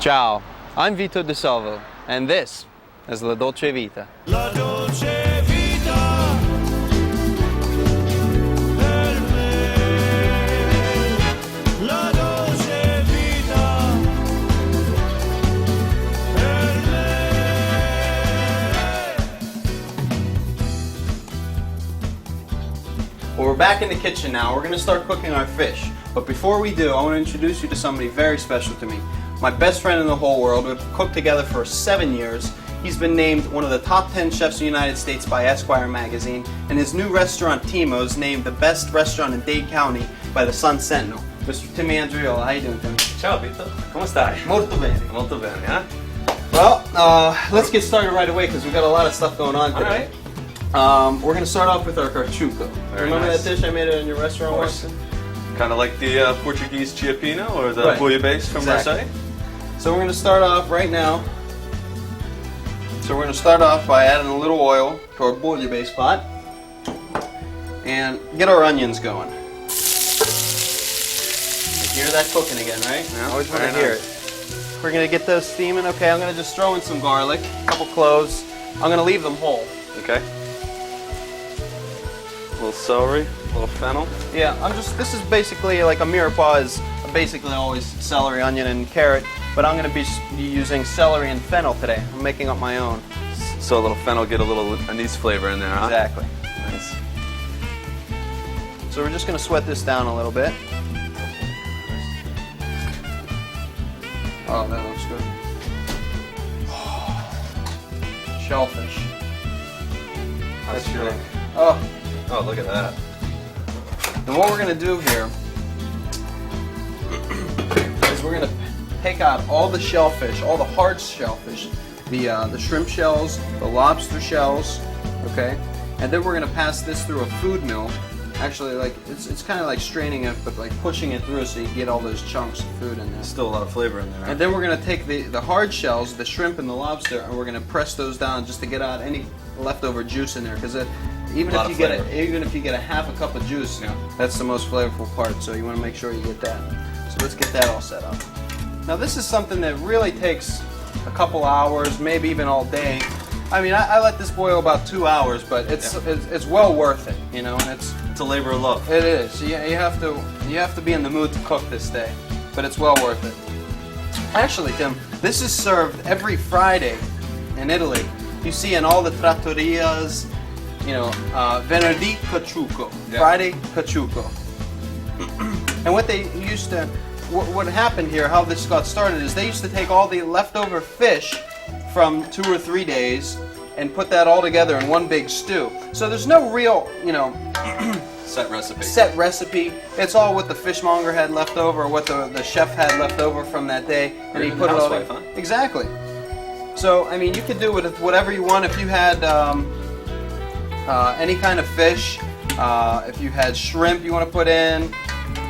Ciao, I'm Vito DiSalvo, and this is La Dolce Vita. La dolce vita per me. La dolce vita per me. Well, we're back in the kitchen now. We're going to start cooking our fish. But before we do, I want to introduce you to somebody very special to me. My best friend in the whole world. We've cooked together for 7 years. He's been named one of the top 10 chefs in the United States by Esquire magazine, and his new restaurant, Timo's, named the best restaurant in Dade County by the Sun Sentinel. Mr. Timmy Andriola, how you doing, Tim? Ciao Vito, come stai? Molto bene. Molto bene, eh? Well, let's get started right away because we've got a lot of stuff going on today. We're going to start off with our carchuco. Remember nice. that dish I made it in your restaurant once? Kind of like the Portuguese chiapino or the Right. bouillabaisse from Exactly. Marseille. So we're going to start off right now. So we're going to start off by adding a little oil to our bouillabaisse pot and get our onions going. You hear that cooking again, right? Yeah, Always want to very hear nice. it. We're going to get those steaming. Okay, I'm going to just throw in some garlic, a couple cloves. I'm going to leave them whole. Okay. A little celery, a little fennel. Yeah, this is basically like a mirepoix is basically always celery, onion, and carrot, but I'm going to be using celery and fennel today. I'm making up my own. So a little fennel, get a little anise flavor in there, huh? Exactly. Nice. So we're just going to sweat this down a little bit. Oh, that looks good. Shellfish. That's good. your. Oh, Oh, look at that. and what we're going to do here is we're going to take out all the shellfish, all the hard shellfish, the shrimp shells, the lobster shells, okay? And then we're going to pass this through a food mill. Actually, like it's kind of like straining it, but like pushing it through so you get all those chunks of food in there. Still a lot of flavor in there. And then we're going to take the hard shells, the shrimp and the lobster, and we're going to press those down just to get out any leftover juice in there. Because even if you get a half a cup of juice, Yeah. that's the most flavorful part. So you want to make sure you get that. So let's get that all set up. Now this is something that really takes a couple hours, maybe even all day. I mean, I let this boil about 2 hours, but it's well worth it, you know. And It's a labor of love. it is. You have to be in the mood to cook this day, but it's well worth it. Actually, Tim, this is served every Friday in Italy. You see in all the trattorias, you know, venerdì caciuco, Yeah. Friday caciuco. And what happened here, how this got started, is they used to take all the leftover fish from 2 or 3 days and put that all together in one big stew. So there's no real, you know, Set recipe. set recipe. It's all what the fishmonger had left over, or what the chef had left over from that day, and Or he even put the it all housewife, together. huh? Exactly. So I mean, you could do with it whatever you want. If you had any kind of fish, if you had shrimp you want to put in,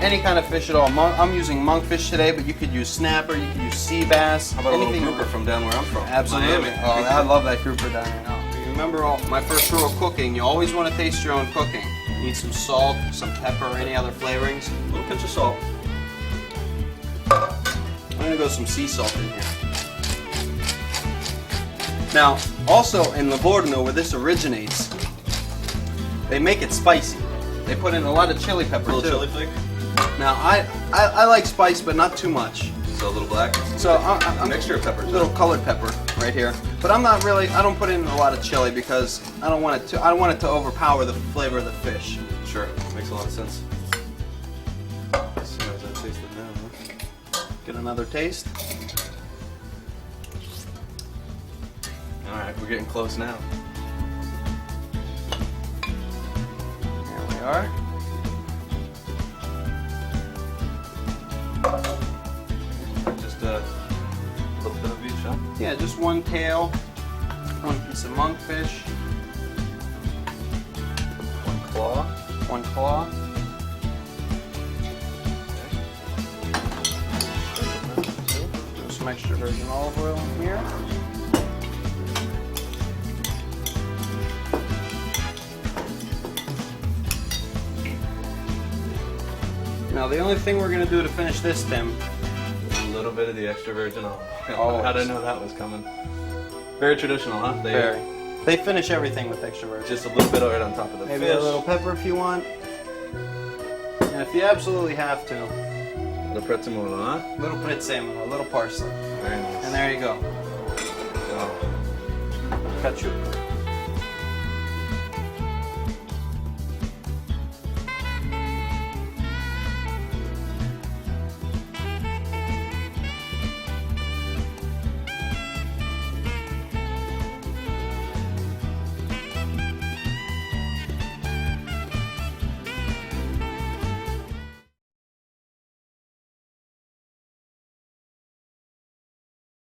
any kind of fish at all. I'm using monkfish today, but you could use snapper, you could use sea bass. How about a anything little you grouper want. from down where I'm from? Absolutely. Miami. Oh, I love that grouper down there. Now, you remember my first rule of cooking, you always want to taste your own cooking. You need some salt, some pepper, any other flavorings. A little pinch of salt. I'm going to go some sea salt in here. Now, also in Livorno, where this originates, they make it spicy. They put in a lot of chili pepper A little too. chili flake. Now, I like spice, but not too much. So a little black. So I'm Mixture of peppers. a little colored pepper right here. But I don't put in a lot of chili because I don't want it to overpower the flavor of the fish. Sure. Makes a lot of sense. As soon as I taste it now, huh? Get another taste. All right, we're getting close now. Here we are. Just a little bit of each, huh? Yeah, just one tail, one piece of monkfish, One claw. one claw. Do some extra virgin olive oil in here. Now the only thing we're going to do to finish this, Tim, little bit of the extra virgin olive oil. Always. How did I know that was coming? Very traditional, huh? They finish everything with extra virgin. Just a little bit right on top of the Maybe fish. a little pepper if you want. And if you absolutely have to, The prezzemolo, huh? a little prezzemolo, a little parsley. Very nice. And there you go. Wow. Cacio.